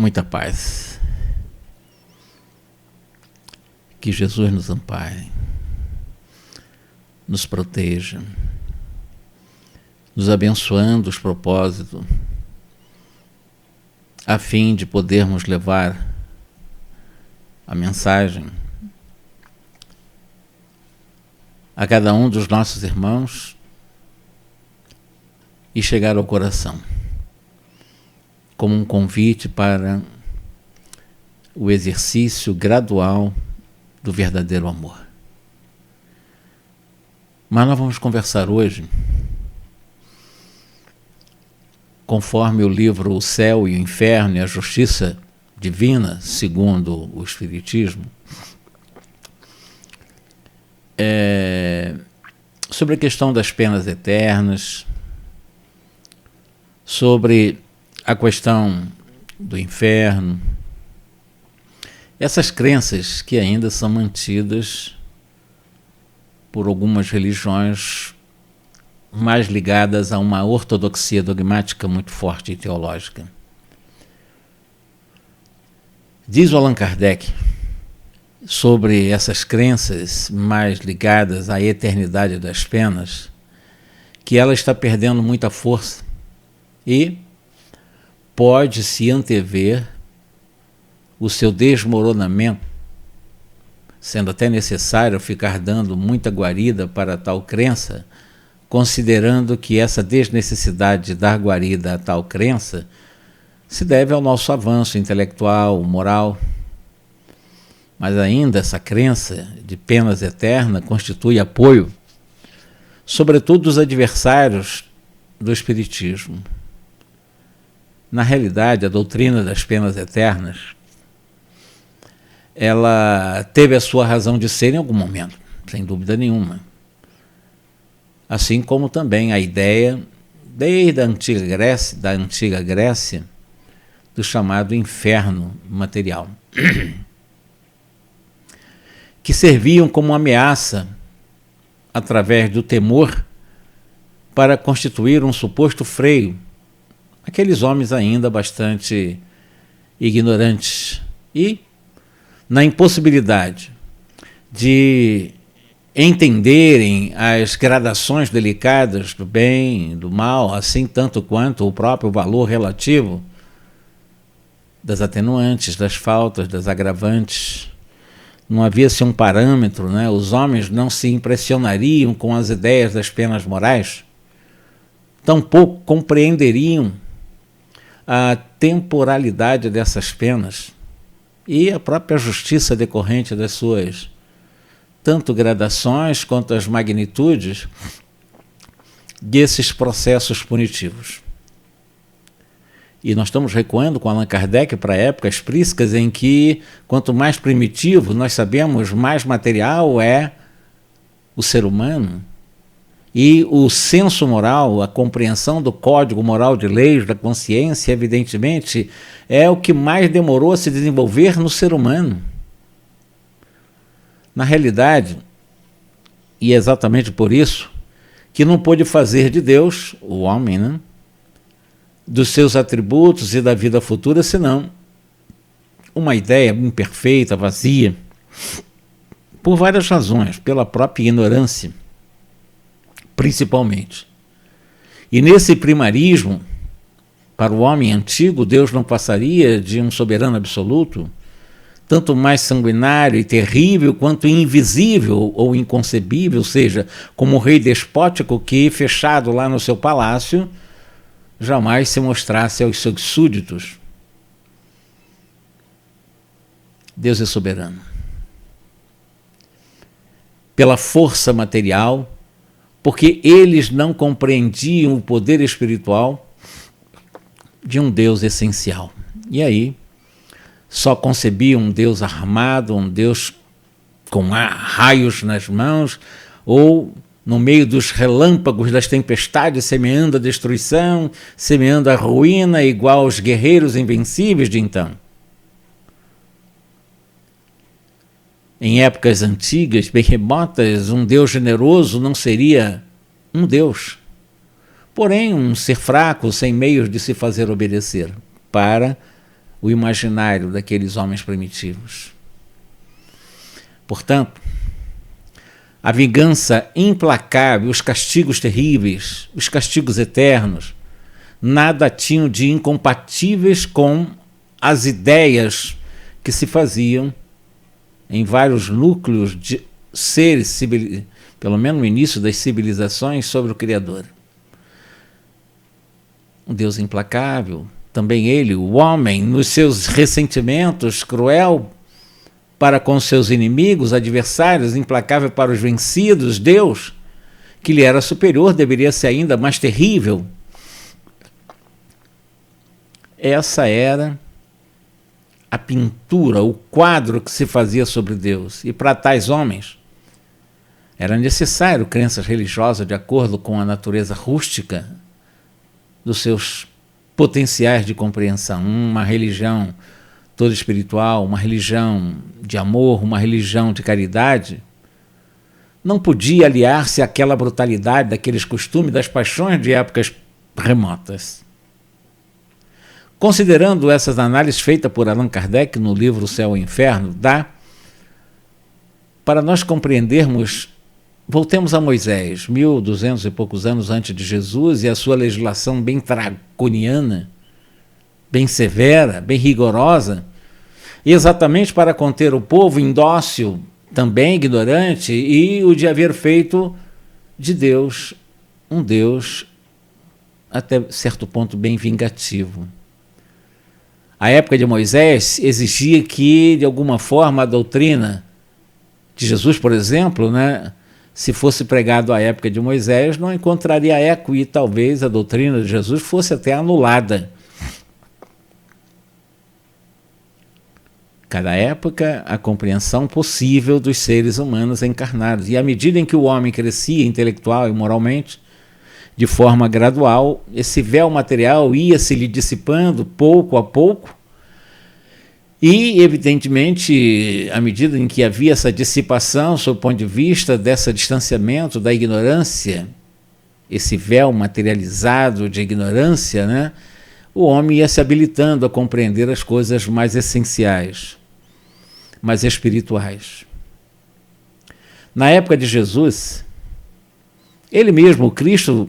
muita paz. Que Jesus nos ampare, nos proteja, nos abençoando os propósitos, a fim de podermos levar a mensagem a cada um dos nossos irmãos e chegar ao coração, como um convite para o exercício gradual do verdadeiro amor. Mas nós vamos conversar hoje, conforme o livro O Céu e o Inferno e a Justiça Divina, segundo o Espiritismo, sobre a questão das penas eternas, sobre a questão do inferno, essas crenças que ainda são mantidas por algumas religiões mais ligadas a uma ortodoxia dogmática muito forte e teológica. Diz o Allan Kardec sobre essas crenças mais ligadas à eternidade das penas, que ela está perdendo muita força e pode-se antever o seu desmoronamento, sendo até necessário ficar dando muita guarida para tal crença, considerando que essa desnecessidade de dar guarida a tal crença se deve ao nosso avanço intelectual, moral. Mas ainda essa crença de penas eternas constitui apoio, sobretudo dos adversários do Espiritismo. Na realidade, a doutrina das penas eternas, ela teve a sua razão de ser em algum momento, sem dúvida nenhuma. Assim como também a ideia, desde a antiga Grécia, do chamado inferno material, que serviam como ameaça, através do temor, para constituir um suposto freio aqueles homens ainda bastante ignorantes e na impossibilidade de entenderem as gradações delicadas do bem, do mal, assim tanto quanto o próprio valor relativo das atenuantes, das faltas, das agravantes. Não havia-se um parâmetro, né? Os homens não se impressionariam com as ideias das penas morais, tampouco compreenderiam a temporalidade dessas penas e a própria justiça decorrente das suas tanto gradações quanto as magnitudes desses processos punitivos. E nós estamos recuando com Allan Kardec para épocas prísticas em que, quanto mais primitivo, nós sabemos, mais material é o ser humano. E o senso moral, a compreensão do código moral de leis, da consciência, evidentemente, é o que mais demorou a se desenvolver no ser humano. Na realidade, e é exatamente por isso, que não pôde fazer de Deus, o homem, né, dos seus atributos e da vida futura, senão uma ideia imperfeita, vazia, por várias razões, pela própria ignorância, principalmente. E nesse primarismo, para o homem antigo, Deus não passaria de um soberano absoluto, tanto mais sanguinário e terrível quanto invisível ou inconcebível, ou seja, como um rei despótico que, fechado lá no seu palácio, jamais se mostrasse aos seus súditos. Deus é soberano. Pela força material, porque eles não compreendiam o poder espiritual de um Deus essencial. E aí, só concebiam um Deus armado, um Deus com raios nas mãos, ou no meio dos relâmpagos das tempestades, semeando a destruição, semeando a ruína, igual aos guerreiros invencíveis de então. Em épocas antigas, bem remotas, um Deus generoso não seria um Deus, porém um ser fraco, sem meios de se fazer obedecer, para o imaginário daqueles homens primitivos. Portanto, a vingança implacável, os castigos terríveis, os castigos eternos, nada tinham de incompatíveis com as ideias que se faziam em vários núcleos de seres, pelo menos no início das civilizações, sobre o Criador. Um Deus implacável, também ele, o homem, nos seus ressentimentos, cruel para com seus inimigos, adversários, implacável para os vencidos, Deus, que lhe era superior, deveria ser ainda mais terrível. Essa era a pintura, o quadro que se fazia sobre Deus. E para tais homens era necessário crenças religiosas de acordo com a natureza rústica dos seus potenciais de compreensão. Uma religião toda espiritual, uma religião de amor, uma religião de caridade, não podia aliar-se àquela brutalidade daqueles costumes, das paixões de épocas remotas. Considerando essas análises feitas por Allan Kardec no livro O Céu e o Inferno, dá para nós compreendermos, voltemos a Moisés, 1200 e poucos anos antes de Jesus, e a sua legislação bem draconiana, bem severa, bem rigorosa, exatamente para conter o povo indócil, também ignorante, e o de haver feito de Deus um Deus até certo ponto bem vingativo. A época de Moisés exigia que, de alguma forma, a doutrina de Jesus, por exemplo, se fosse pregado à época de Moisés, não encontraria eco e talvez a doutrina de Jesus fosse até anulada. Cada época, a compreensão possível dos seres humanos encarnados. E à medida em que o homem crescia intelectual e moralmente, de forma gradual, esse véu material ia se lhe dissipando pouco a pouco, e, evidentemente, à medida em que havia essa dissipação, sob o ponto de vista desse distanciamento da ignorância, esse véu materializado de ignorância, o homem ia se habilitando a compreender as coisas mais essenciais, mais espirituais. Na época de Jesus, ele mesmo, o Cristo,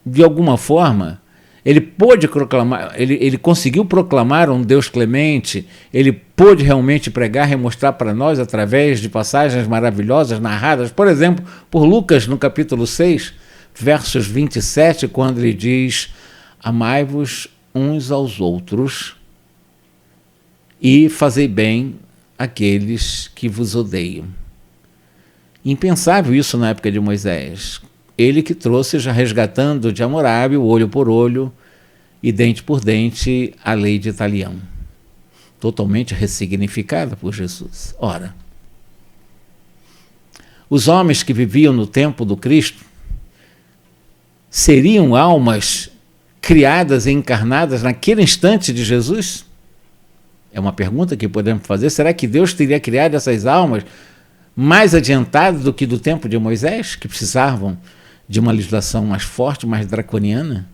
de alguma forma, ele pôde proclamar, ele conseguiu proclamar um Deus clemente, ele pôde realmente pregar e mostrar para nós através de passagens maravilhosas narradas, por exemplo, por Lucas no capítulo 6, versos 27, quando ele diz: amai-vos uns aos outros e fazei bem àqueles que vos odeiam. Impensável isso na época de Moisés. Ele que trouxe, já resgatando de Hammurabi, olho por olho e dente por dente, a lei de Italião, totalmente ressignificada por Jesus. Ora, os homens que viviam no tempo do Cristo seriam almas criadas e encarnadas naquele instante de Jesus? É uma pergunta que podemos fazer. Será que Deus teria criado essas almas mais adiantadas do que do tempo de Moisés, que precisavam de uma legislação mais forte, mais draconiana?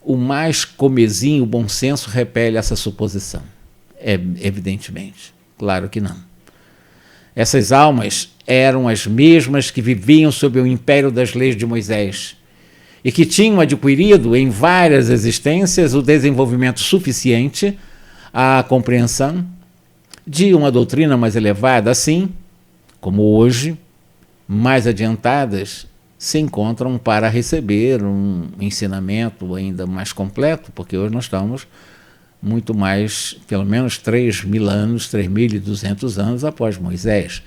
O mais comezinho, o bom senso repele essa suposição. Evidentemente. Claro que não. Essas almas eram as mesmas que viviam sob o império das leis de Moisés e que tinham adquirido em várias existências o desenvolvimento suficiente à compreensão de uma doutrina mais elevada, assim como hoje, mais adiantadas, se encontram para receber um ensinamento ainda mais completo, porque hoje nós estamos muito mais, pelo menos 3.000 anos, 3.200 anos após Moisés,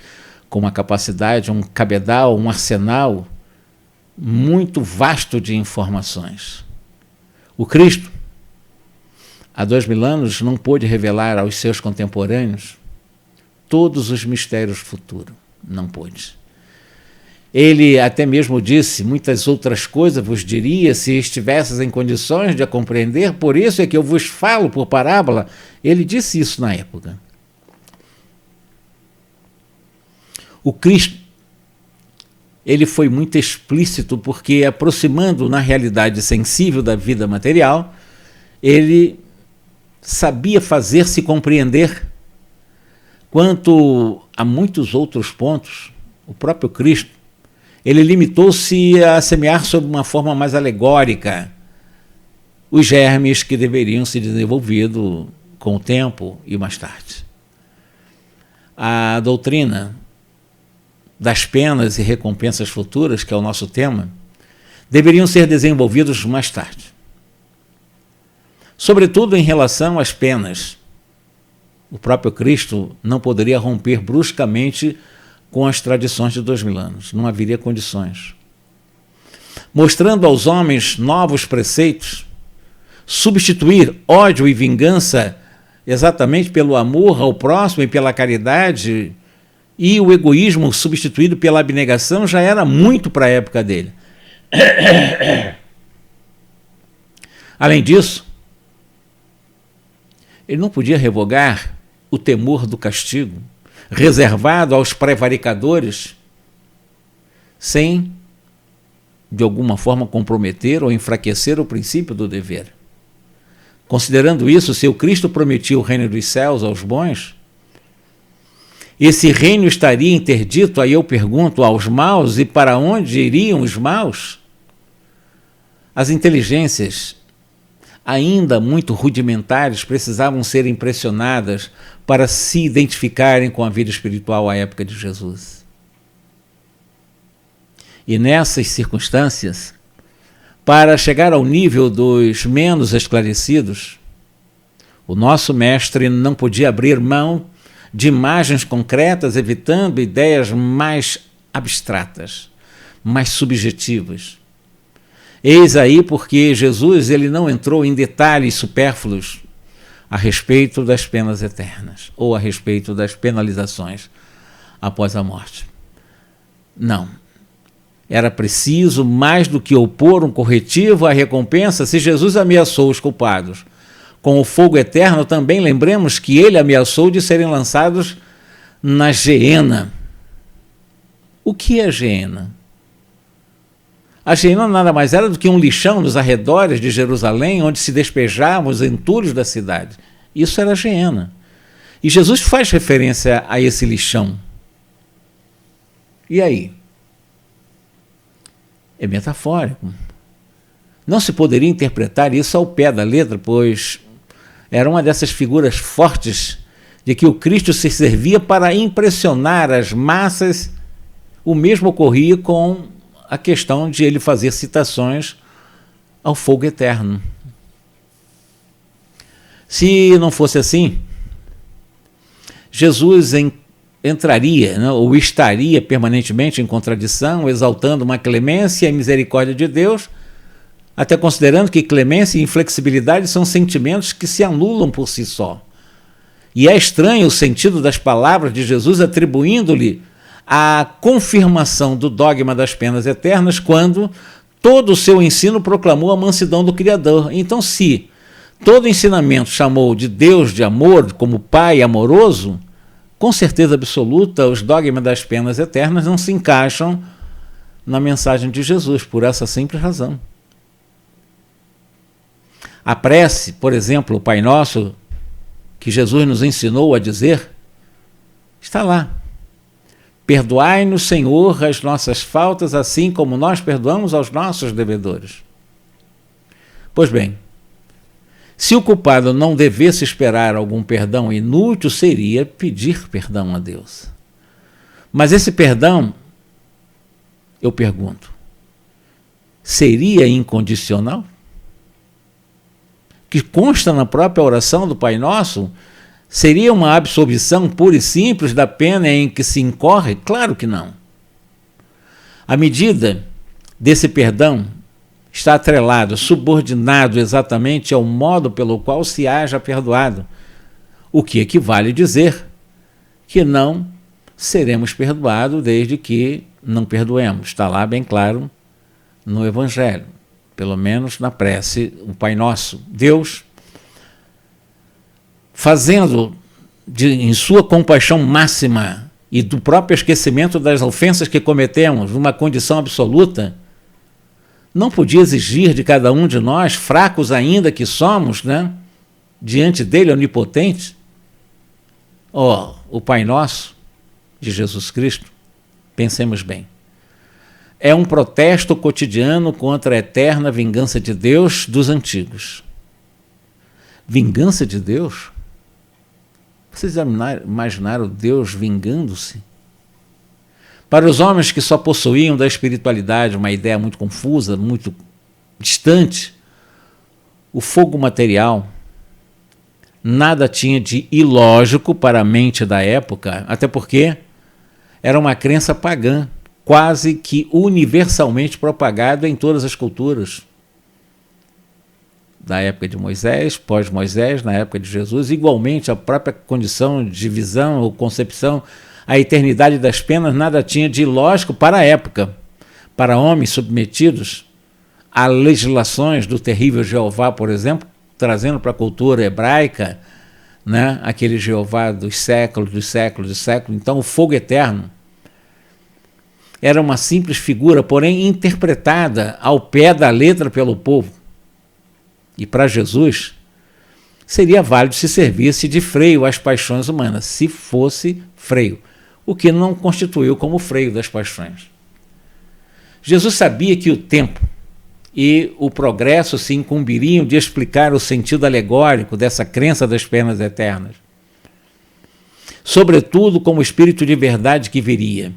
com uma capacidade, um cabedal, um arsenal muito vasto de informações. O Cristo, há 2.000 anos, não pôde revelar aos seus contemporâneos todos os mistérios futuros. Não pôde. Ele até mesmo disse: muitas outras coisas vos diria se estivesses em condições de a compreender, por isso é que eu vos falo por parábola. Ele disse isso na época. O Cristo, ele foi muito explícito, porque aproximando na realidade sensível da vida material, ele sabia fazer-se compreender. Quanto a muitos outros pontos, o próprio Cristo, ele limitou-se a semear sob uma forma mais alegórica os germes que deveriam ser desenvolvidos com o tempo e mais tarde. A doutrina das penas e recompensas futuras, que é o nosso tema, deveriam ser desenvolvidos mais tarde. Sobretudo em relação às penas. O próprio Cristo não poderia romper bruscamente com as tradições de 2000 anos. Não haveria condições. Mostrando aos homens novos preceitos, substituir ódio e vingança exatamente pelo amor ao próximo e pela caridade, e o egoísmo substituído pela abnegação, já era muito para a época dele. Além disso, ele não podia revogar o temor do castigo, reservado aos prevaricadores, sem, de alguma forma, comprometer ou enfraquecer o princípio do dever. Considerando isso, se o Cristo prometia o reino dos céus aos bons, esse reino estaria interdito, aí eu pergunto, aos maus, e para onde iriam os maus? As inteligências, ainda muito rudimentares, precisavam ser impressionadas para se identificarem com a vida espiritual à época de Jesus. E nessas circunstâncias, para chegar ao nível dos menos esclarecidos, o nosso mestre não podia abrir mão de imagens concretas, evitando ideias mais abstratas, mais subjetivas. Eis aí porque Jesus ele não entrou em detalhes supérfluos a respeito das penas eternas ou a respeito das penalizações após a morte. Não. Era preciso, mais do que opor um corretivo à recompensa, se Jesus ameaçou os culpados com o fogo eterno, também lembremos que ele ameaçou de serem lançados na Geena. O que é Geena? A Geena nada mais era do que um lixão nos arredores de Jerusalém, onde se despejavam os entulhos da cidade. Isso era Geena. E Jesus faz referência a esse lixão. E aí? É metafórico. Não se poderia interpretar isso ao pé da letra, pois era uma dessas figuras fortes de que o Cristo se servia para impressionar as massas. O mesmo ocorria com a questão de ele fazer citações ao fogo eterno. Se não fosse assim, Jesus entraria, né, ou estaria permanentemente em contradição, exaltando uma clemência e misericórdia de Deus, até considerando que clemência e inflexibilidade são sentimentos que se anulam por si só. E é estranho o sentido das palavras de Jesus atribuindo-lhe a confirmação do dogma das penas eternas, quando todo o seu ensino proclamou a mansidão do Criador. Então, se todo ensinamento chamou de Deus de amor, como Pai amoroso, com certeza absoluta, os dogmas das penas eternas não se encaixam na mensagem de Jesus, por essa simples razão. A prece, por exemplo, o Pai Nosso, que Jesus nos ensinou a dizer, está lá. Perdoai-nos, Senhor, as nossas faltas, assim como nós perdoamos aos nossos devedores. Pois bem, se o culpado não devesse esperar algum perdão inútil, seria pedir perdão a Deus. Mas esse perdão, eu pergunto, seria incondicional? Que consta na própria oração do Pai Nosso, seria uma absolvição pura e simples da pena em que se incorre? Claro que não. A medida desse perdão está atrelado, subordinado exatamente ao modo pelo qual se haja perdoado, o que equivale a dizer que não seremos perdoados desde que não perdoemos. Está lá bem claro no Evangelho, pelo menos na prece, o Pai Nosso. Deus, fazendo em sua compaixão máxima e do próprio esquecimento das ofensas que cometemos, uma condição absoluta, não podia exigir de cada um de nós, fracos ainda que somos, né, diante dele, onipotente? O Pai Nosso de Jesus Cristo, pensemos bem, é um protesto cotidiano contra a eterna vingança de Deus dos antigos. Vingança de Deus? Vocês imaginaram Deus vingando-se? Para os homens que só possuíam da espiritualidade uma ideia muito confusa, muito distante, o fogo material nada tinha de ilógico para a mente da época, até porque era uma crença pagã, quase que universalmente propagada em todas as culturas. Da época de Moisés, pós-Moisés, na época de Jesus, igualmente a própria condição de visão ou concepção, a eternidade das penas nada tinha de ilógico para a época. Para homens submetidos a legislações do terrível Jeová, por exemplo, trazendo para a cultura hebraica, né, aquele Jeová dos séculos, então o fogo eterno era uma simples figura, porém interpretada ao pé da letra pelo povo. E para Jesus, seria válido se servisse de freio às paixões humanas, se fosse freio, o que não constituiu como freio das paixões. Jesus sabia que o tempo e o progresso se incumbiriam de explicar o sentido alegórico dessa crença das penas eternas, sobretudo como espírito de verdade que viria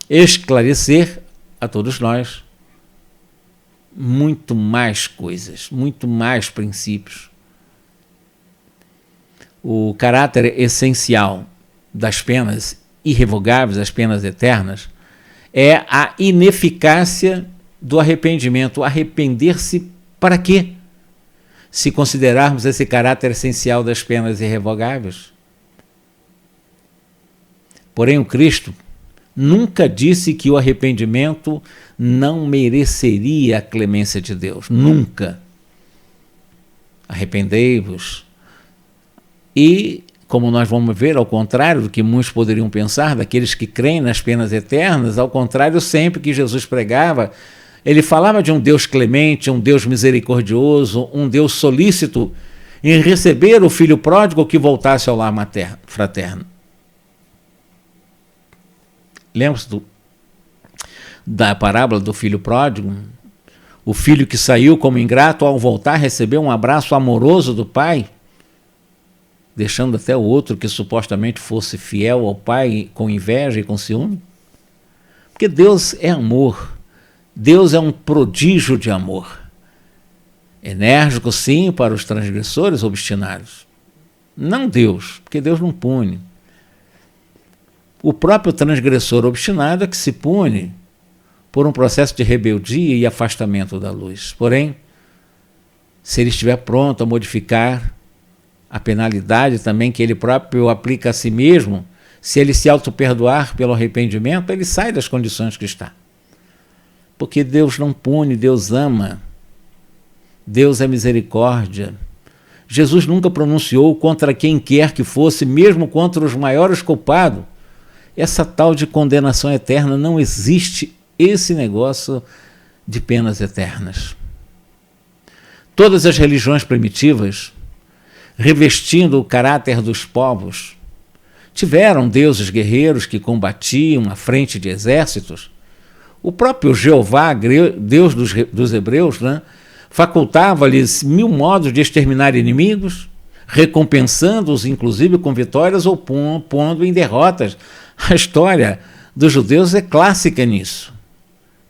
esclarecer a todos nós muito mais coisas, muito mais princípios. O caráter essencial das penas irrevogáveis, as penas eternas, é a ineficácia do arrependimento. Arrepender-se para quê? Se considerarmos esse caráter essencial das penas irrevogáveis. Porém, o Cristo nunca disse que o arrependimento não mereceria a clemência de Deus. Nunca. Arrependei-vos. E, como nós vamos ver, ao contrário do que muitos poderiam pensar, daqueles que creem nas penas eternas, ao contrário, sempre que Jesus pregava, ele falava de um Deus clemente, um Deus misericordioso, um Deus solícito em receber o filho pródigo que voltasse ao lar fraterno. Lembra-se da parábola do filho pródigo? O filho que saiu como ingrato, ao voltar, recebeu um abraço amoroso do pai, deixando até o outro que supostamente fosse fiel ao pai com inveja e com ciúme? Porque Deus é amor. Deus é um prodígio de amor. Enérgico, sim, para os transgressores obstinados. Não Deus, porque Deus não pune. O próprio transgressor obstinado é que se pune por um processo de rebeldia e afastamento da luz. Porém, se ele estiver pronto a modificar a penalidade também que ele próprio aplica a si mesmo, se ele se auto-perdoar pelo arrependimento, ele sai das condições que está. Porque Deus não pune, Deus ama. Deus é misericórdia. Jesus nunca pronunciou contra quem quer que fosse, mesmo contra os maiores culpados, essa tal de condenação eterna. Não existe esse negócio de penas eternas. Todas as religiões primitivas, revestindo o caráter dos povos, tiveram deuses guerreiros que combatiam à frente de exércitos. O próprio Jeová, Deus dos hebreus, né, facultava-lhes 1000 modos de exterminar inimigos, recompensando-os inclusive com vitórias ou pondo em derrotas. A história dos judeus é clássica nisso.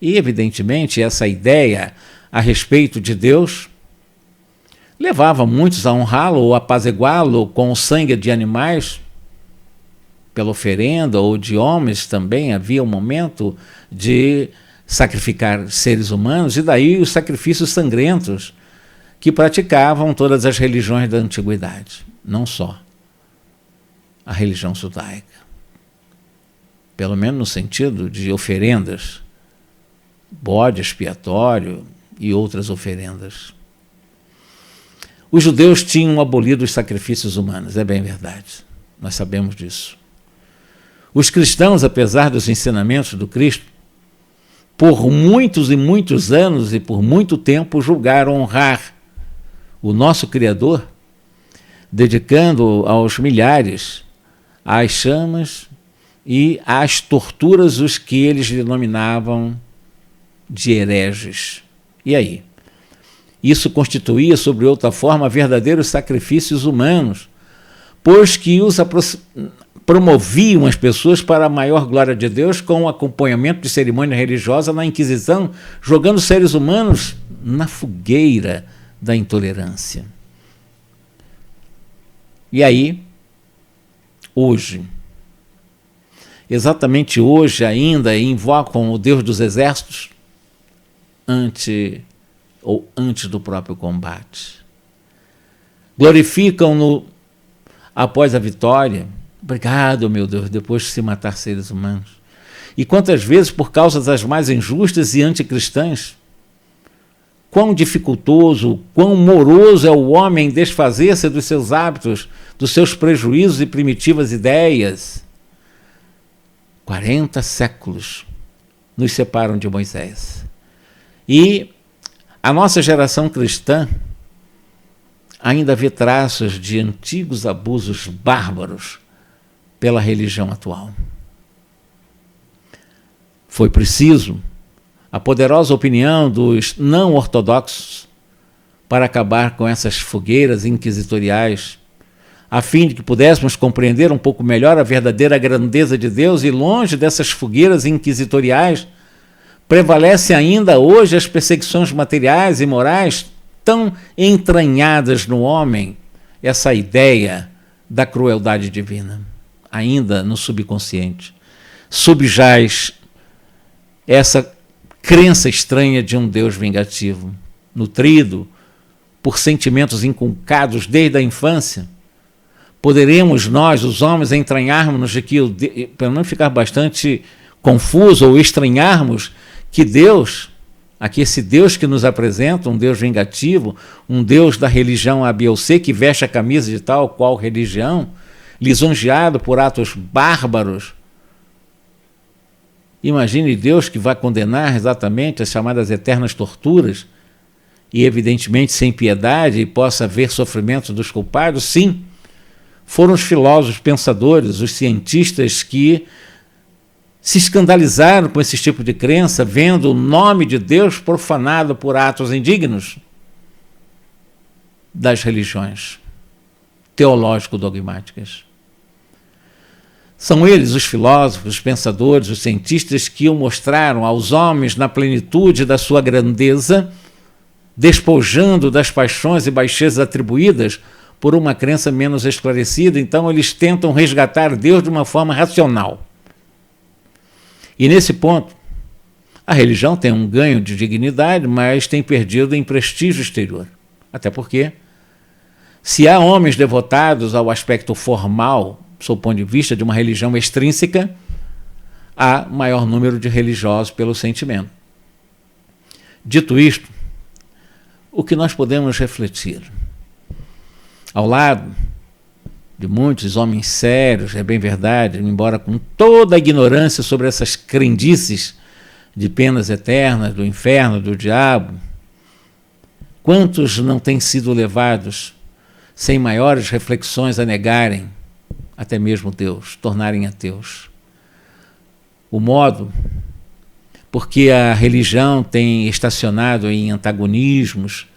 E, evidentemente, essa ideia a respeito de Deus levava muitos a honrá-lo ou apaziguá-lo com o sangue de animais, pela oferenda, ou de homens também. Havia um momento de sacrificar seres humanos, e daí os sacrifícios sangrentos que praticavam todas as religiões da antiguidade, não só a religião judaica. Pelo menos no sentido de oferendas, bode expiatório e outras oferendas. Os judeus tinham abolido os sacrifícios humanos, é bem verdade, nós sabemos disso. Os cristãos, apesar dos ensinamentos do Cristo, por muitos e muitos anos e por muito tempo julgaram honrar o nosso Criador dedicando aos milhares às chamas e às torturas os que eles denominavam de hereges. E aí? Isso constituía, sobre outra forma, verdadeiros sacrifícios humanos, pois que os promoviam as pessoas para a maior glória de Deus com o acompanhamento de cerimônia religiosa na Inquisição, jogando seres humanos na fogueira da intolerância. E aí, hoje, exatamente hoje ainda, invocam o Deus dos exércitos antes do próprio combate. Glorificam-no após a vitória. Obrigado, meu Deus, depois de se matar seres humanos. E quantas vezes, por causa das mais injustas e anticristãs, quão dificultoso, quão moroso é o homem desfazer-se dos seus hábitos, dos seus prejuízos e primitivas ideias. 40 séculos nos separam de Moisés. E a nossa geração cristã ainda vê traços de antigos abusos bárbaros pela religião atual. Foi preciso a poderosa opinião dos não ortodoxos para acabar com essas fogueiras inquisitoriais, a fim de que pudéssemos compreender um pouco melhor a verdadeira grandeza de Deus. E longe dessas fogueiras inquisitoriais, prevalece ainda hoje as perseguições materiais e morais tão entranhadas no homem, essa ideia da crueldade divina, ainda no subconsciente. Subjaz essa crença estranha de um Deus vingativo, nutrido por sentimentos inculcados desde a infância. Poderemos nós, os homens, entranharmos de que, pelo menos ficar bastante confuso ou estranharmos que Deus, aqui esse Deus que nos apresenta, um Deus vingativo, um Deus da religião A, B ou C, que veste a camisa de tal qual religião, lisonjeado por atos bárbaros. Imagine Deus que vai condenar exatamente as chamadas eternas torturas e, evidentemente, sem piedade, e possa haver sofrimento dos culpados. Sim, foram os filósofos pensadores, os cientistas que se escandalizaram com esse tipo de crença, vendo o nome de Deus profanado por atos indignos das religiões teológico-dogmáticas. São eles, os filósofos, os pensadores, os cientistas, que o mostraram aos homens na plenitude da sua grandeza, despojando das paixões e baixezas atribuídas por uma crença menos esclarecida. Então eles tentam resgatar Deus de uma forma racional. E nesse ponto, a religião tem um ganho de dignidade, mas tem perdido em prestígio exterior. Até porque, se há homens devotados ao aspecto formal, sob o ponto de vista de uma religião extrínseca, há maior número de religiosos pelo sentimento. Dito isto, o que nós podemos refletir? Ao lado de muitos homens sérios, é bem verdade, embora com toda a ignorância sobre essas crendices de penas eternas, do inferno, do diabo, quantos não têm sido levados, sem maiores reflexões, a negarem até mesmo Deus, tornarem ateus? O modo, porque a religião tem estacionado em antagonismos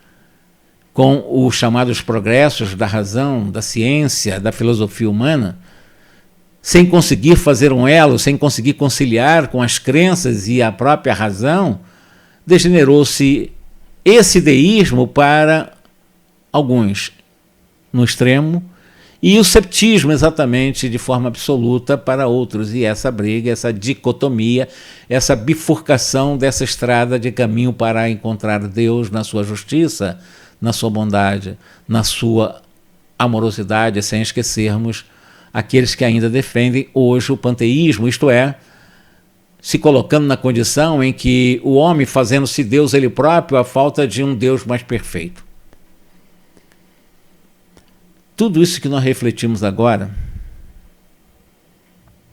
com os chamados progressos da razão, da ciência, da filosofia humana, sem conseguir fazer um elo, sem conseguir conciliar com as crenças e a própria razão, degenerou-se esse deísmo para alguns no extremo e o ceptismo exatamente de forma absoluta para outros. E essa briga, essa dicotomia, essa bifurcação dessa estrada de caminho para encontrar Deus na sua justiça, na sua bondade, na sua amorosidade, sem esquecermos aqueles que ainda defendem hoje o panteísmo, isto é, se colocando na condição em que o homem, fazendo-se Deus ele próprio, a falta de um Deus mais perfeito. Tudo isso que nós refletimos agora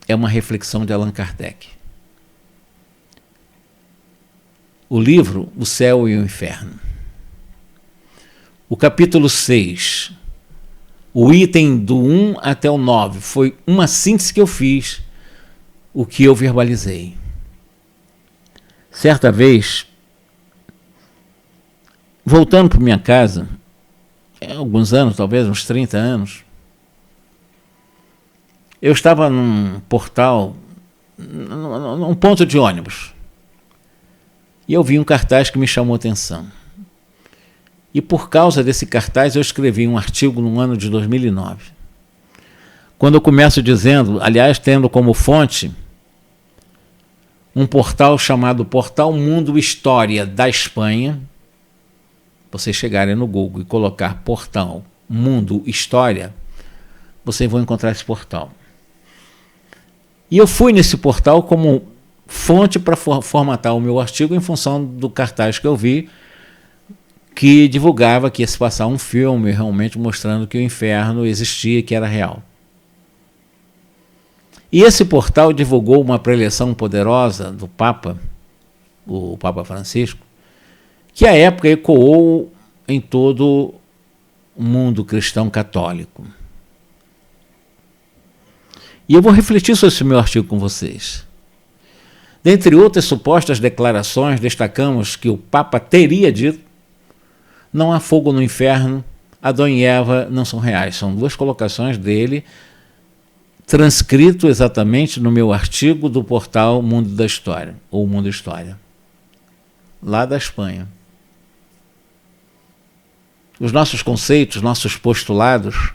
é uma reflexão de Allan Kardec. O livro O Céu e o Inferno. O capítulo 6, O item do 1 até o 9 foi uma síntese que eu fiz, o que eu verbalizei. Certa vez, voltando para minha casa, há alguns anos, talvez uns 30 anos, eu estava num portal, num ponto de ônibus, e eu vi um cartaz que me chamou a atenção. E por causa desse cartaz eu escrevi um artigo no ano de 2009. Quando eu começo dizendo, aliás, tendo como fonte um portal chamado Portal Mundo História da Espanha. Vocês chegarem no Google e colocar Portal Mundo História, vocês vão encontrar esse portal. E eu fui nesse portal como fonte para formatar o meu artigo em função do cartaz que eu vi, que divulgava que ia se passar um filme realmente mostrando que o inferno existia e que era real. E esse portal divulgou uma preleção poderosa do Papa, o Papa Francisco, que à época ecoou em todo o mundo cristão católico. E eu vou refletir sobre esse meu artigo com vocês. Dentre outras supostas declarações, destacamos que o Papa teria dito: não há fogo no inferno, Adão e Eva não são reais. São duas colocações dele, transcrito exatamente no meu artigo do portal Mundo da História, ou Mundo História, lá da Espanha. Os nossos conceitos, nossos postulados,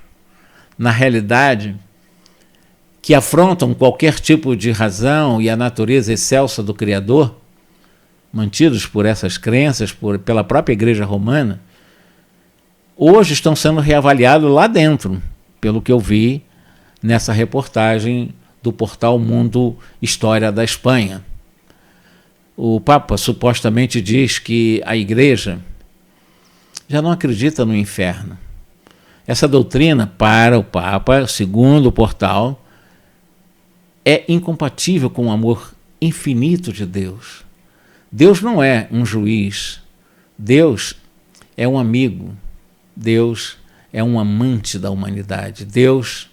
na realidade, que afrontam qualquer tipo de razão e a natureza excelsa do Criador, mantidos por essas crenças, pela própria Igreja Romana, hoje estão sendo reavaliados lá dentro, pelo que eu vi nessa reportagem do portal Mundo História da Espanha. O Papa supostamente diz que a Igreja já não acredita no inferno. Essa doutrina, para o Papa, segundo o portal, é incompatível com o amor infinito de Deus. Deus não é um juiz, Deus é um amigo, Deus é um amante da humanidade. Deus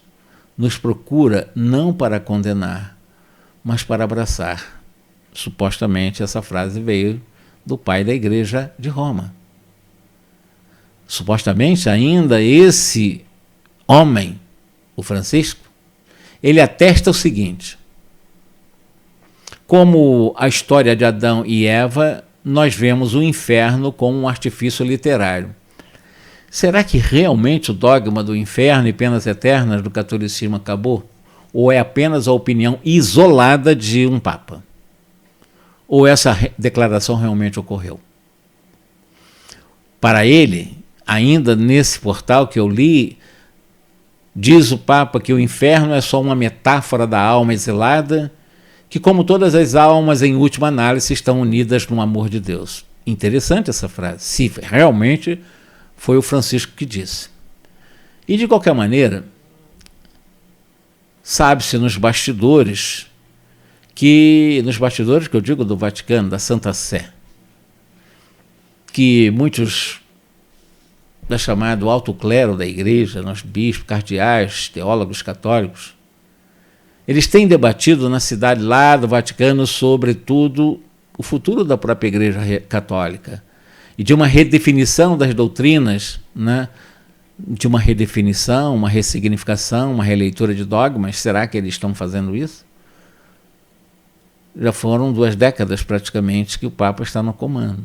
nos procura não para condenar, mas para abraçar. Supostamente essa frase veio do pai da Igreja de Roma. Supostamente ainda esse homem, o Francisco, ele atesta o seguinte: como a história de Adão e Eva, nós vemos o inferno como um artifício literário. Será que realmente o dogma do inferno e penas eternas do catolicismo acabou? Ou é apenas a opinião isolada de um papa? Ou essa declaração realmente ocorreu? Para ele, ainda nesse portal que eu li, diz o Papa que o inferno é só uma metáfora da alma exilada, que como todas as almas, em última análise, estão unidas no amor de Deus. Interessante essa frase, se realmente foi o Francisco que disse. E de qualquer maneira, sabe-se nos bastidores que eu digo do Vaticano, da Santa Sé, que muitos da chamado alto clero da igreja, nós bispos, cardeais, teólogos católicos, eles têm debatido na cidade lá do Vaticano sobre tudo o futuro da própria igreja católica e de uma redefinição das doutrinas, né? De uma redefinição, uma ressignificação, uma releitura de dogmas. Será que eles estão fazendo isso? Já foram 2 décadas praticamente que o Papa está no comando.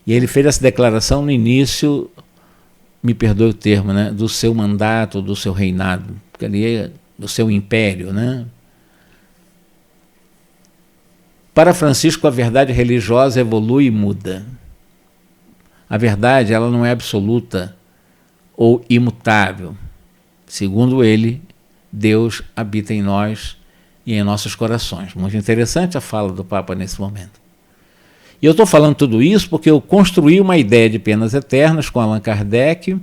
E ele fez essa declaração no início, me perdoe o termo, né, do seu mandato, do seu reinado, porque ali é do seu império, né? Para Francisco, a verdade religiosa evolui e muda. A verdade, ela não é absoluta ou imutável. Segundo ele, Deus habita em nós e em nossos corações. Muito interessante a fala do Papa nesse momento. E eu estou falando tudo isso porque eu construí uma ideia de penas eternas com Allan Kardec,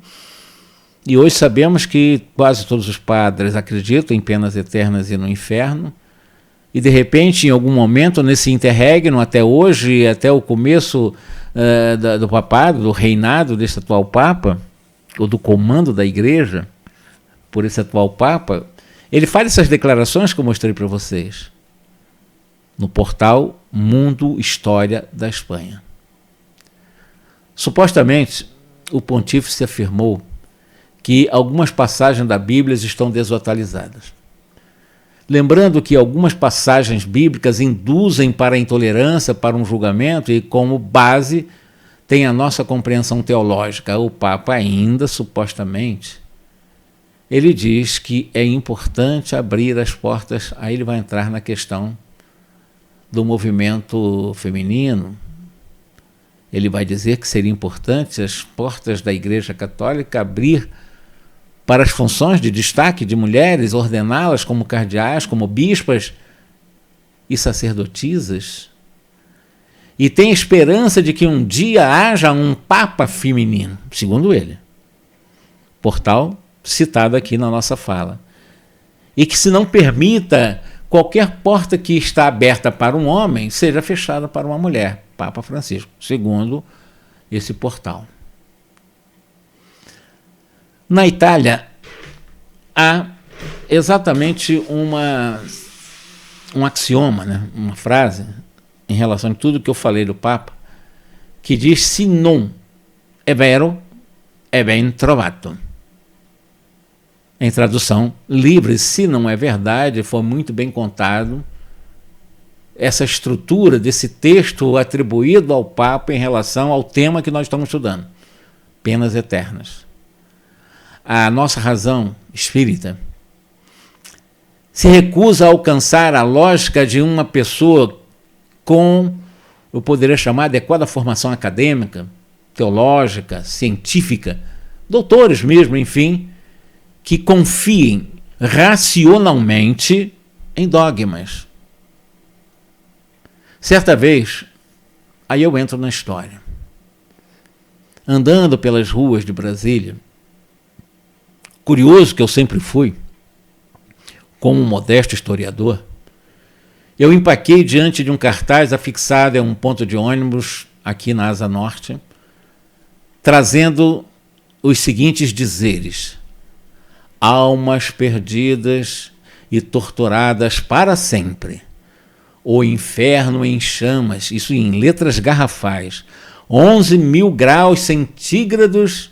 e hoje sabemos que quase todos os padres acreditam em penas eternas e no inferno, e de repente, em algum momento, nesse interregno, até hoje, até o começo do papado, do reinado deste atual Papa, ou do comando da igreja, por esse atual Papa, ele faz essas declarações que eu mostrei para vocês no portal Mundo História da Espanha. Supostamente, o pontífice afirmou que algumas passagens da Bíblia estão desatualizadas. Lembrando que algumas passagens bíblicas induzem para a intolerância, para um julgamento, e como base tem a nossa compreensão teológica. O Papa ainda, supostamente, ele diz que é importante abrir as portas, aí ele vai entrar na questão do movimento feminino. Ele vai dizer que seria importante as portas da Igreja Católica abrir para as funções de destaque de mulheres, ordená-las como cardeais, como bispas e sacerdotisas. E tem esperança de que um dia haja um Papa feminino, segundo ele. Portal citado aqui na nossa fala. E que se não permita qualquer porta que está aberta para um homem seja fechada para uma mulher, Papa Francisco, segundo esse portal. Na Itália, há exatamente um axioma, né? Uma frase, em relação a tudo que eu falei do Papa, que diz: se non è vero, è ben trovato. Em tradução livre, se não é verdade, foi muito bem contado. Essa estrutura desse texto atribuído ao Papa em relação ao tema que nós estamos estudando, penas eternas. A nossa razão espírita se recusa a alcançar a lógica de uma pessoa com, eu poderia chamar, adequada formação acadêmica, teológica, científica, doutores mesmo, enfim, que confiem racionalmente em dogmas. Certa vez, aí eu entro na história. Andando pelas ruas de Brasília, curioso que eu sempre fui, como um modesto historiador, eu empaquei diante de um cartaz afixado a um ponto de ônibus aqui na Asa Norte, trazendo os seguintes dizeres: almas perdidas e torturadas para sempre, o inferno em chamas, isso em letras garrafais, 11.000 graus centígrados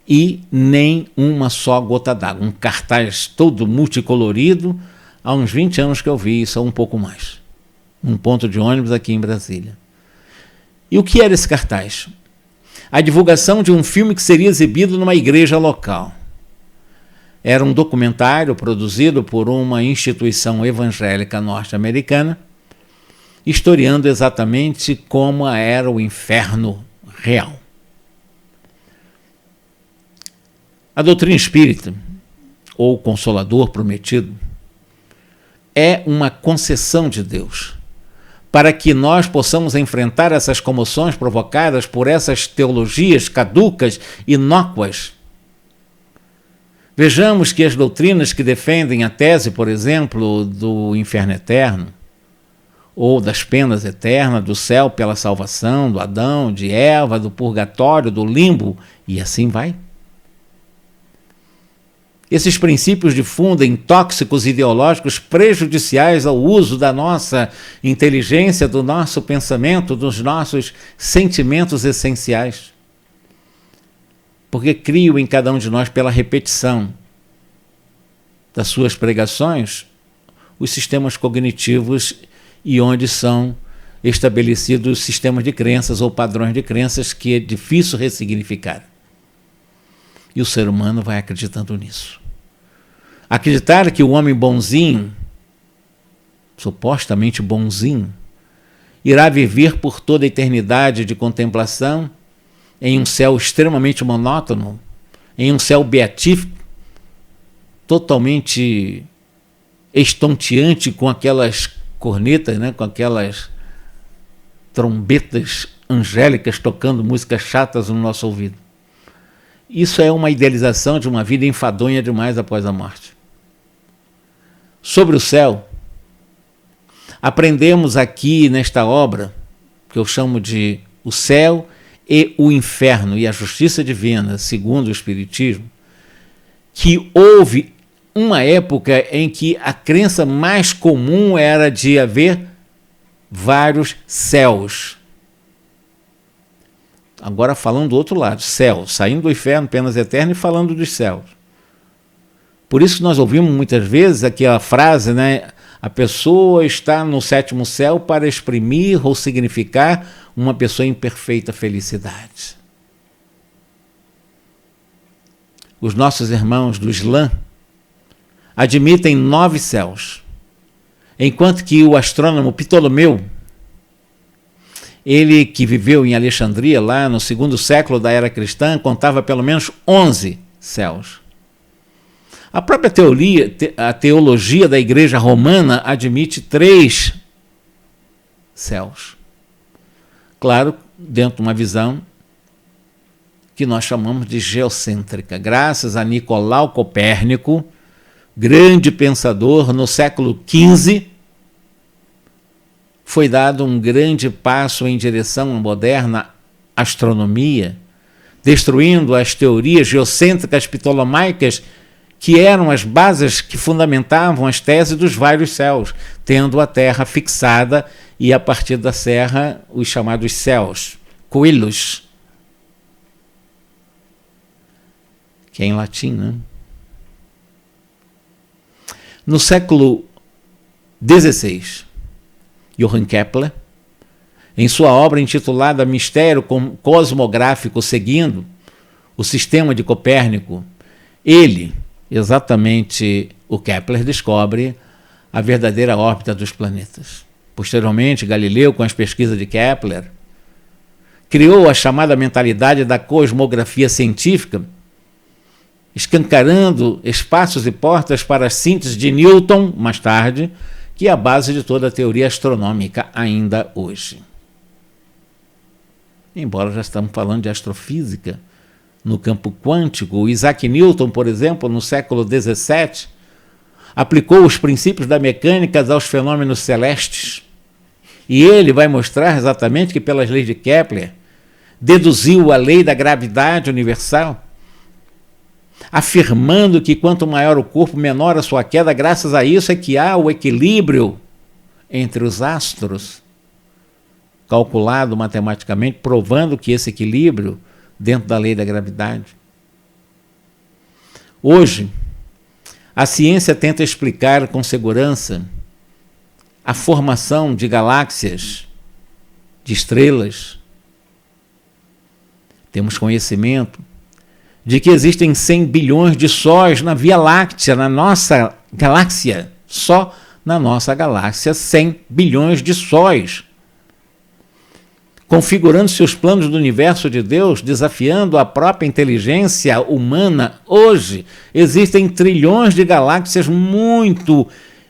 e nem uma só gota d'água. Um cartaz todo multicolorido, há uns 20 anos que eu vi isso, ou um pouco mais. Um ponto de ônibus aqui em Brasília. E o que era esse cartaz? A divulgação de um filme que seria exibido numa igreja local. Era um documentário produzido por uma instituição evangélica norte-americana, historiando exatamente como era o inferno real. A doutrina espírita, ou Consolador Prometido, é uma concessão de Deus para que nós possamos enfrentar essas comoções provocadas por essas teologias caducas, inócuas. Vejamos que as doutrinas que defendem a tese, por exemplo, do inferno eterno, ou das penas eternas, do céu pela salvação, do Adão, de Eva, do purgatório, do limbo, e assim vai. Esses princípios difundem tóxicos ideológicos prejudiciais ao uso da nossa inteligência, do nosso pensamento, dos nossos sentimentos essenciais. Porque criam em cada um de nós, pela repetição das suas pregações, os sistemas cognitivos e onde são estabelecidos sistemas de crenças ou padrões de crenças que é difícil ressignificar. E o ser humano vai acreditando nisso. Acreditar que o homem bonzinho, supostamente bonzinho, irá viver por toda a eternidade de contemplação em um céu extremamente monótono, em um céu beatífico, totalmente estonteante, com aquelas cornetas, né, com aquelas trombetas angélicas tocando músicas chatas no nosso ouvido. Isso é uma idealização de uma vida enfadonha demais após a morte. Sobre o céu, aprendemos aqui nesta obra, que eu chamo de O Céu e o inferno e a justiça divina, segundo o Espiritismo, que houve uma época em que a crença mais comum era de haver vários céus. Agora falando do outro lado, céu, saindo do inferno, penas eternas, e falando dos céus. Por isso que nós ouvimos muitas vezes aquela frase, né? A pessoa está no sétimo céu para exprimir ou significar uma pessoa em perfeita felicidade. Os nossos irmãos do Islã admitem 9 céus, enquanto que o astrônomo Ptolomeu, ele que viveu em Alexandria, lá no 2º século da era cristã, contava pelo menos 11 céus. A própria teologia da Igreja Romana admite 3 céus. Claro, dentro de uma visão que nós chamamos de geocêntrica. Graças a Nicolau Copérnico, grande pensador, no século XV, foi dado um grande passo em direção à moderna astronomia, destruindo as teorias geocêntricas ptolomaicas, que eram as bases que fundamentavam as teses dos vários céus, tendo a Terra fixada e, a partir da Serra, os chamados céus, coelos, que é em latim, né? No século XVI, Johann Kepler, em sua obra intitulada Mistério Cosmográfico Seguindo o Sistema de Copérnico, ele, exatamente o Kepler, descobre a verdadeira órbita dos planetas. Posteriormente, Galileu, com as pesquisas de Kepler, criou a chamada mentalidade da cosmografia científica, escancarando espaços e portas para a síntese de Newton, mais tarde, que é a base de toda a teoria astronômica ainda hoje. Embora já estamos falando de astrofísica, no campo quântico, Isaac Newton, por exemplo, no século XVII, aplicou os princípios da mecânica aos fenômenos celestes. E ele vai mostrar exatamente que, pelas leis de Kepler, deduziu a lei da gravidade universal, afirmando que quanto maior o corpo, menor a sua queda. Graças a isso é que há o equilíbrio entre os astros, calculado matematicamente, provando que esse equilíbrio dentro da lei da gravidade. Hoje, a ciência tenta explicar com segurança a formação de galáxias, de estrelas. Temos conhecimento de que existem 100 bilhões de sóis na Via Láctea, na nossa galáxia. Só na nossa galáxia, 100 bilhões de sóis. Configurando-se os planos do universo de Deus, desafiando a própria inteligência humana. Hoje existem trilhões de galáxias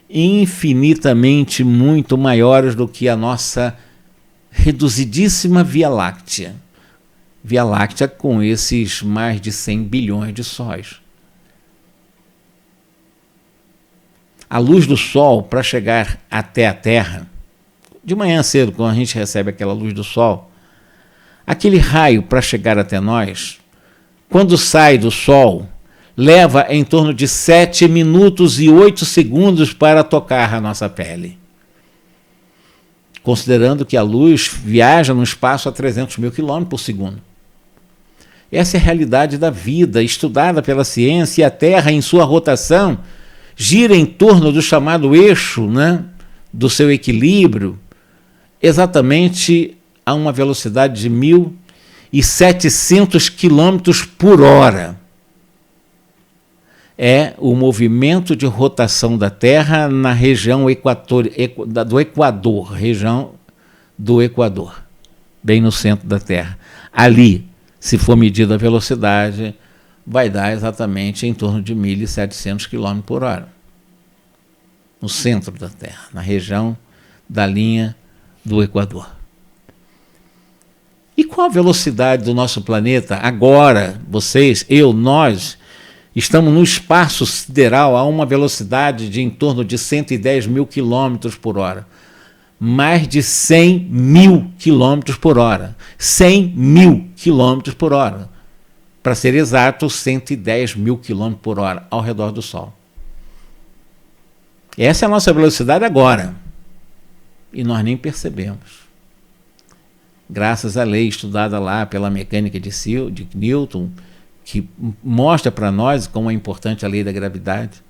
infinitamente muito maiores do que a nossa reduzidíssima Via Láctea. Via Láctea com esses mais de 100 bilhões de sóis. A luz do Sol, para chegar até a Terra, de manhã cedo, quando a gente recebe aquela luz do Sol, aquele raio para chegar até nós, quando sai do Sol, leva em torno de 7 minutos e 8 segundos para tocar a nossa pele. Considerando que a luz viaja no espaço a 300 mil quilômetros por segundo. Essa é a realidade da vida, estudada pela ciência, e a Terra, em sua rotação, gira em torno do chamado eixo, né, do seu equilíbrio, exatamente a uma velocidade de 1.700 quilômetros por hora. É o movimento de rotação da Terra na região do Equador, região do Equador, bem no centro da Terra. Ali, se for medida a velocidade, vai dar exatamente em torno de 1.700 km por hora. No centro da Terra, na região da linha do Equador. E qual a velocidade do nosso planeta? Agora, vocês, nós, estamos no espaço sideral a uma velocidade de em torno de 110 mil km por hora. mais de 100 mil quilômetros por hora. 100 mil quilômetros por hora. Para ser exato, 110 mil quilômetros por hora ao redor do Sol. Essa é a nossa velocidade agora. E nós nem percebemos. Graças à lei estudada lá pela mecânica de Newton, que mostra para nós como é importante a lei da gravidade.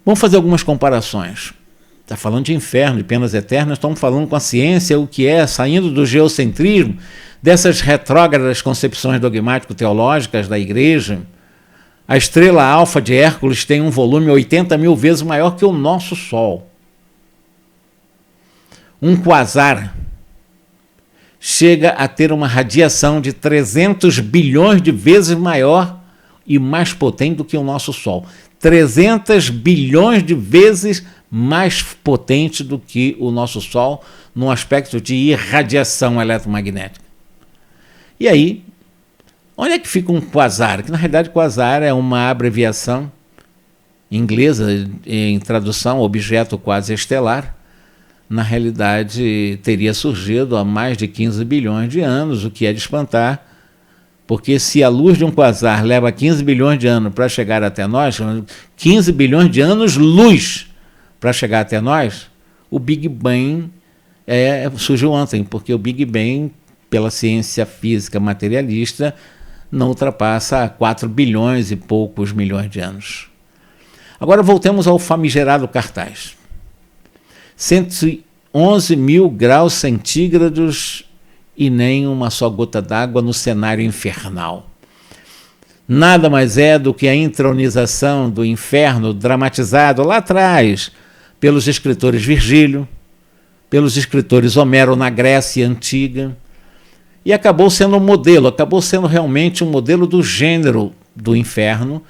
Vamos fazer algumas comparações. Está falando de inferno, de penas eternas, estamos falando com a ciência o que é, saindo do geocentrismo, dessas retrógradas concepções dogmático-teológicas da igreja. A estrela alfa de Hércules tem um volume 80 mil vezes maior que o nosso Sol. Um quasar chega a ter uma radiação de 300 bilhões de vezes maior e mais potente do que o nosso Sol. 300 bilhões de vezes mais potente do que o nosso Sol no aspecto de irradiação eletromagnética. E aí, onde é que fica um quasar? Que na realidade quasar é uma abreviação inglesa em tradução objeto quase estelar. Na realidade teria surgido há mais de 15 bilhões de anos, o que é de espantar, porque se a luz de um quasar leva 15 bilhões de anos para chegar até nós, 15 bilhões de anos-luz para chegar até nós, o Big Bang surgiu ontem, porque o Big Bang, pela ciência física materialista, não ultrapassa 4 bilhões e poucos milhões de anos. Agora voltemos ao famigerado cartaz. 111 mil graus centígrados e nem uma só gota d'água no cenário infernal. Nada mais é do que a intronização do inferno dramatizado lá atrás pelos escritores Virgílio, pelos escritores Homero na Grécia Antiga, e acabou sendo um modelo, acabou sendo realmente um modelo do gênero do inferno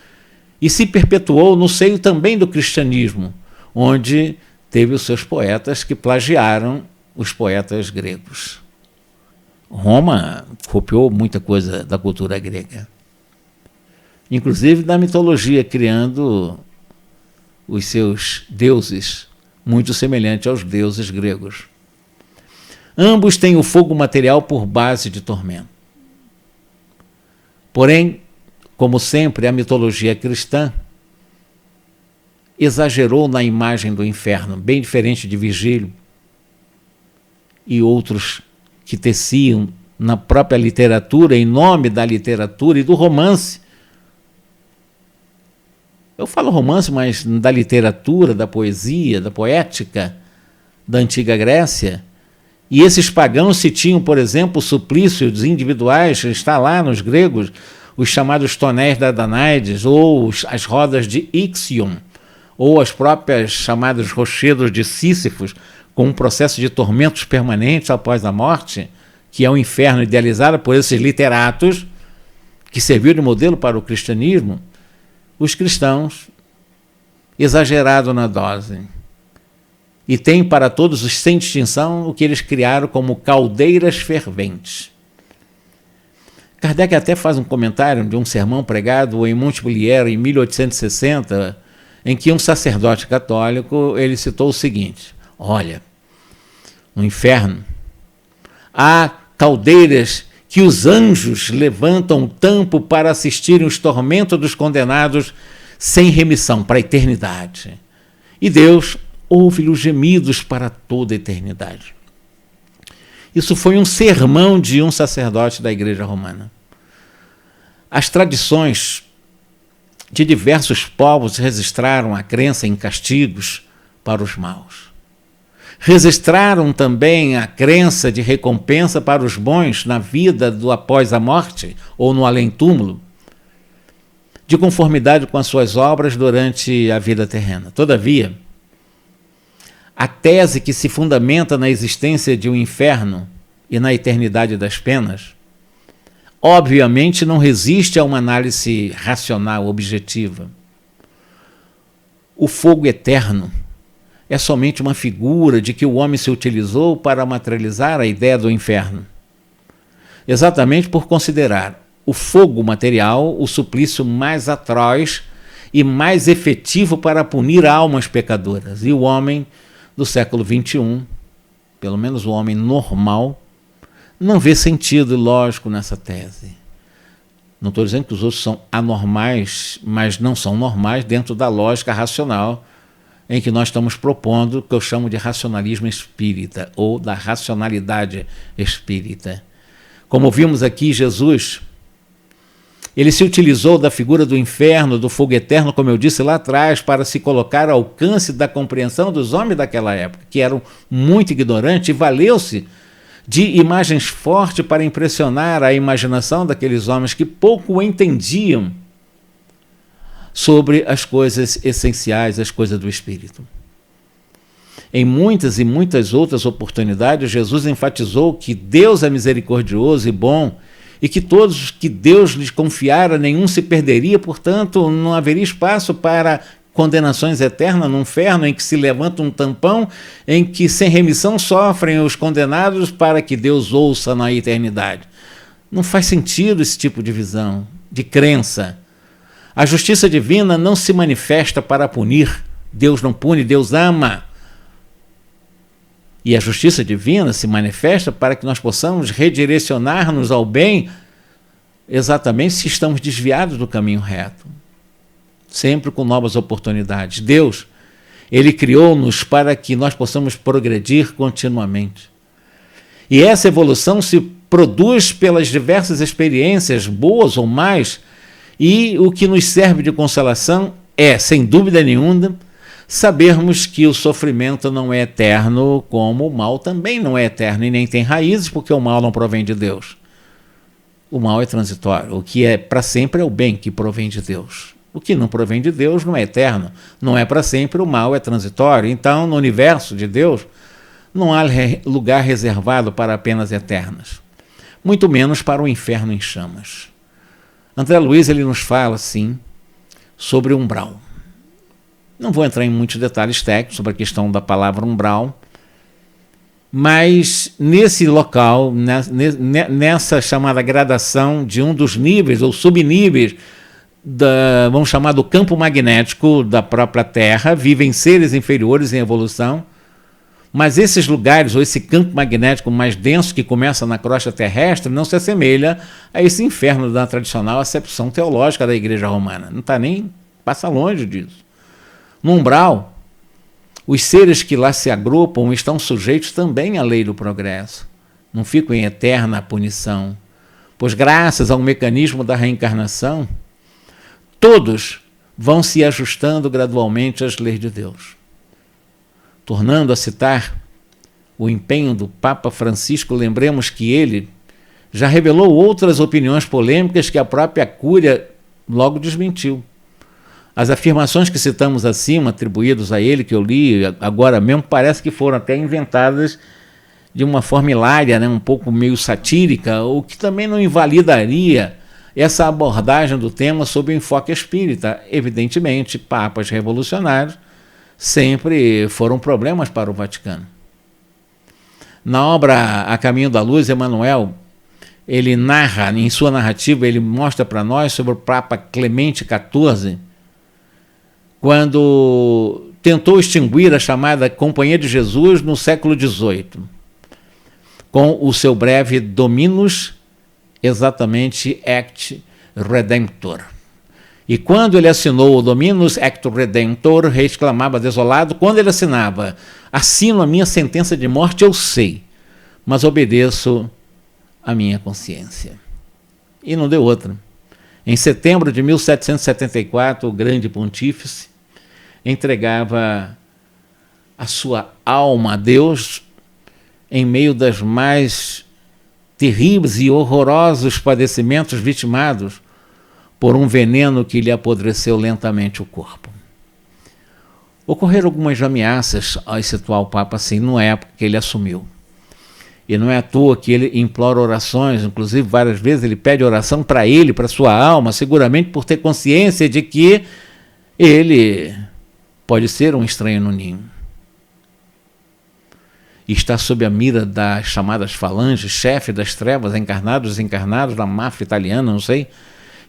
e se perpetuou no seio também do cristianismo, onde teve os seus poetas que plagiaram os poetas gregos. Roma copiou muita coisa da cultura grega, inclusive da mitologia, criando os seus deuses, muito semelhante aos deuses gregos. Ambos têm o fogo material por base de tormento. Porém, como sempre, a mitologia cristã exagerou na imagem do inferno, bem diferente de Virgílio e outros que teciam na própria literatura, em nome da literatura e do romance. Eu falo romance, mas da literatura, da poesia, da poética da antiga Grécia. E esses pagãos se tinham, por exemplo, suplícios individuais, está lá nos gregos, os chamados tonéis da Danaides, ou as rodas de Ixion, ou as próprias chamadas rochedos de Sísifos, com um processo de tormentos permanentes após a morte, que é o inferno idealizado por esses literatos, que serviu de modelo para o cristianismo. Os cristãos, exagerado na dose, e tem para todos os sem distinção o que eles criaram como caldeiras ferventes. Kardec até faz um comentário de um sermão pregado em Montpellier em 1860, em que um sacerdote católico ele citou o seguinte: olha, no inferno há caldeiras que os anjos levantam tampo para assistirem os tormentos dos condenados sem remissão para a eternidade. E Deus ouve os gemidos para toda a eternidade. Isso foi um sermão de um sacerdote da Igreja Romana. As tradições de diversos povos registraram a crença em castigos para os maus. Registraram também a crença de recompensa para os bons na vida do após a morte ou no além-túmulo, de conformidade com as suas obras durante a vida terrena. Todavia, a tese que se fundamenta na existência de um inferno e na eternidade das penas, obviamente não resiste a uma análise racional, objetiva. O fogo eterno é somente uma figura de que o homem se utilizou para materializar a ideia do inferno, exatamente por considerar o fogo material o suplício mais atroz e mais efetivo para punir almas pecadoras, e o homem, do século XXI, pelo menos o homem normal, não vê sentido lógico nessa tese. Não estou dizendo que os outros são anormais, mas não são normais dentro da lógica racional em que nós estamos propondo, que eu chamo de racionalismo espírita, ou da racionalidade espírita. Como vimos aqui, Jesus, ele se utilizou da figura do inferno, do fogo eterno, como eu disse lá atrás, para se colocar ao alcance da compreensão dos homens daquela época, que eram muito ignorantes, e valeu-se de imagens fortes para impressionar a imaginação daqueles homens que pouco entendiam sobre as coisas essenciais, as coisas do Espírito. Em muitas e muitas outras oportunidades, Jesus enfatizou que Deus é misericordioso e bom, e que todos que Deus lhes confiara, nenhum se perderia, portanto, não haveria espaço para condenações eternas no inferno, em que se levanta um tampão, em que sem remissão sofrem os condenados para que Deus ouça na eternidade. Não faz sentido esse tipo de visão, de crença. A justiça divina não se manifesta para punir. Deus não pune, Deus ama. E a justiça divina se manifesta para que nós possamos redirecionar-nos ao bem, exatamente se estamos desviados do caminho reto. Sempre com novas oportunidades. Deus, ele criou-nos para que nós possamos progredir continuamente. E essa evolução se produz pelas diversas experiências, boas ou mais, e o que nos serve de consolação é, sem dúvida nenhuma, sabermos que o sofrimento não é eterno, como o mal também não é eterno e nem tem raízes, porque o mal não provém de Deus. O mal é transitório. O que é para sempre é o bem que provém de Deus. O que não provém de Deus não é eterno, não é para sempre, o mal é transitório. Então, no universo de Deus, não há lugar reservado para penas eternas, muito menos para o inferno em chamas. André Luiz, ele nos fala, sim, sobre umbral. Não vou entrar em muitos detalhes técnicos sobre a questão da palavra umbral, mas nesse local, nessa chamada gradação de um dos níveis ou subníveis, vamos chamar do campo magnético da própria Terra, vivem seres inferiores em evolução, mas esses lugares, ou esse campo magnético mais denso que começa na crosta terrestre, não se assemelha a esse inferno da tradicional acepção teológica da Igreja Romana. Não está nem, passa longe disso. No umbral, os seres que lá se agrupam estão sujeitos também à lei do progresso. Não ficam em eterna punição, pois graças ao mecanismo da reencarnação, todos vão se ajustando gradualmente às leis de Deus. Tornando a citar o empenho do Papa Francisco, lembremos que ele já revelou outras opiniões polêmicas que a própria Cúria logo desmentiu. As afirmações que citamos acima, atribuídas a ele, que eu li agora mesmo, parece que foram até inventadas de uma forma hilária, né, um pouco meio satírica, o que também não invalidaria essa abordagem do tema sob o enfoque espírita. Evidentemente, papas revolucionários sempre foram problemas para o Vaticano. Na obra A Caminho da Luz, Emmanuel, ele narra, em sua narrativa, ele mostra para nós sobre o Papa Clemente XIV, quando tentou extinguir a chamada Companhia de Jesus no século XVIII, com o seu breve Dominus, exatamente Act Redemptor. E quando ele assinou o Dominus Act Redemptor, o rei exclamava desolado, quando ele assinava, assino a minha sentença de morte, eu sei, mas obedeço à minha consciência. E não deu outra. Em setembro de 1774, o grande pontífice entregava a sua alma a Deus em meio das mais terríveis e horrorosos padecimentos vitimados por um veneno que lhe apodreceu lentamente o corpo. Ocorreram algumas ameaças a esse atual Papa, assim, na época que ele assumiu. E não é à toa que ele implora orações, inclusive várias vezes ele pede oração para ele, para sua alma, seguramente por ter consciência de que ele pode ser um estranho no ninho. E está sob a mira das chamadas falanges, chefe das trevas, encarnados, desencarnados, da máfia italiana, não sei,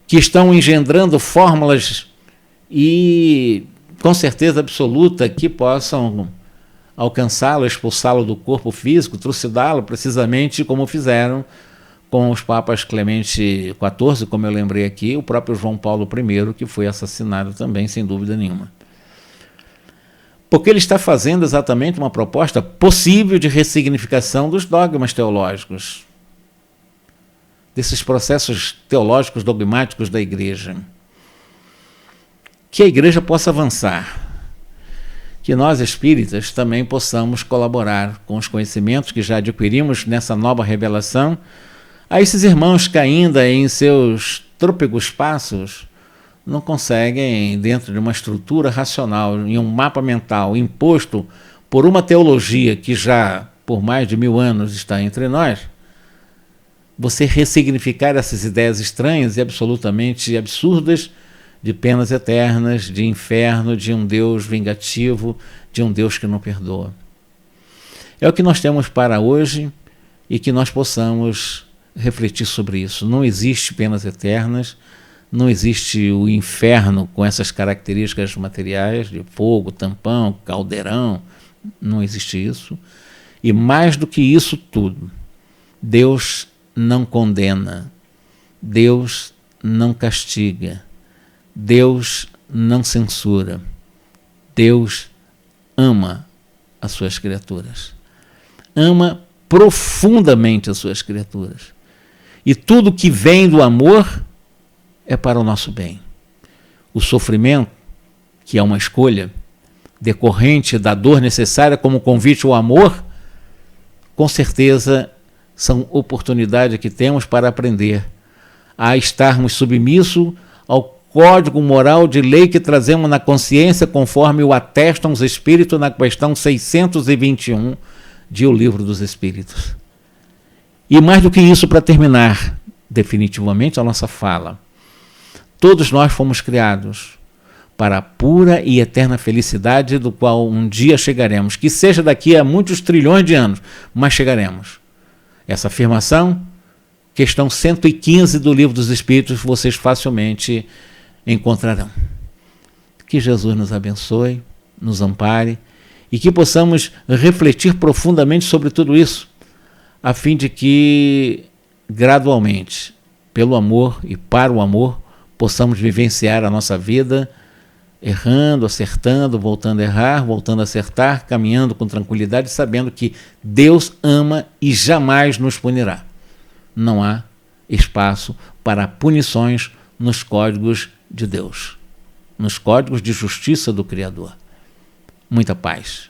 que estão engendrando fórmulas e, com certeza absoluta, que possam alcançá-lo, expulsá-lo do corpo físico, trucidá-lo, precisamente como fizeram com os papas Clemente XIV, como eu lembrei aqui, o próprio João Paulo I, que foi assassinado também, sem dúvida nenhuma. Porque ele está fazendo exatamente uma proposta possível de ressignificação dos dogmas teológicos, desses processos teológicos dogmáticos da Igreja. Que a Igreja possa avançar, que nós espíritas também possamos colaborar com os conhecimentos que já adquirimos nessa nova revelação, a esses irmãos que ainda em seus trôpegos passos não conseguem, dentro de uma estrutura racional, em um mapa mental imposto por uma teologia que já por mais de 1000 anos está entre nós, você ressignificar essas ideias estranhas e absolutamente absurdas de penas eternas, de inferno, de um Deus vingativo, de um Deus que não perdoa. É o que nós temos para hoje e que nós possamos refletir sobre isso. Não existe penas eternas, não existe o inferno com essas características materiais de fogo, tampão, caldeirão, não existe isso. E mais do que isso tudo, Deus não condena, Deus não castiga, Deus não censura, Deus ama as suas criaturas, ama profundamente as suas criaturas. E tudo que vem do amor é para o nosso bem. O sofrimento, que é uma escolha decorrente da dor necessária como convite ao amor, com certeza são oportunidades que temos para aprender a estarmos submissos ao código moral de lei que trazemos na consciência, conforme o atestam os Espíritos na questão 621 de O Livro dos Espíritos. E mais do que isso, para terminar definitivamente a nossa fala, todos nós fomos criados para a pura e eterna felicidade, do qual um dia chegaremos, que seja daqui a muitos trilhões de anos, mas chegaremos. Essa afirmação, questão 115 do Livro dos Espíritos, vocês facilmente encontrarão. Que Jesus nos abençoe, nos ampare e que possamos refletir profundamente sobre tudo isso, a fim de que, gradualmente, pelo amor e para o amor, possamos vivenciar a nossa vida errando, acertando, voltando a errar, voltando a acertar, caminhando com tranquilidade, sabendo que Deus ama e jamais nos punirá. Não há espaço para punições nos códigos de Deus, nos códigos de justiça do Criador. Muita paz.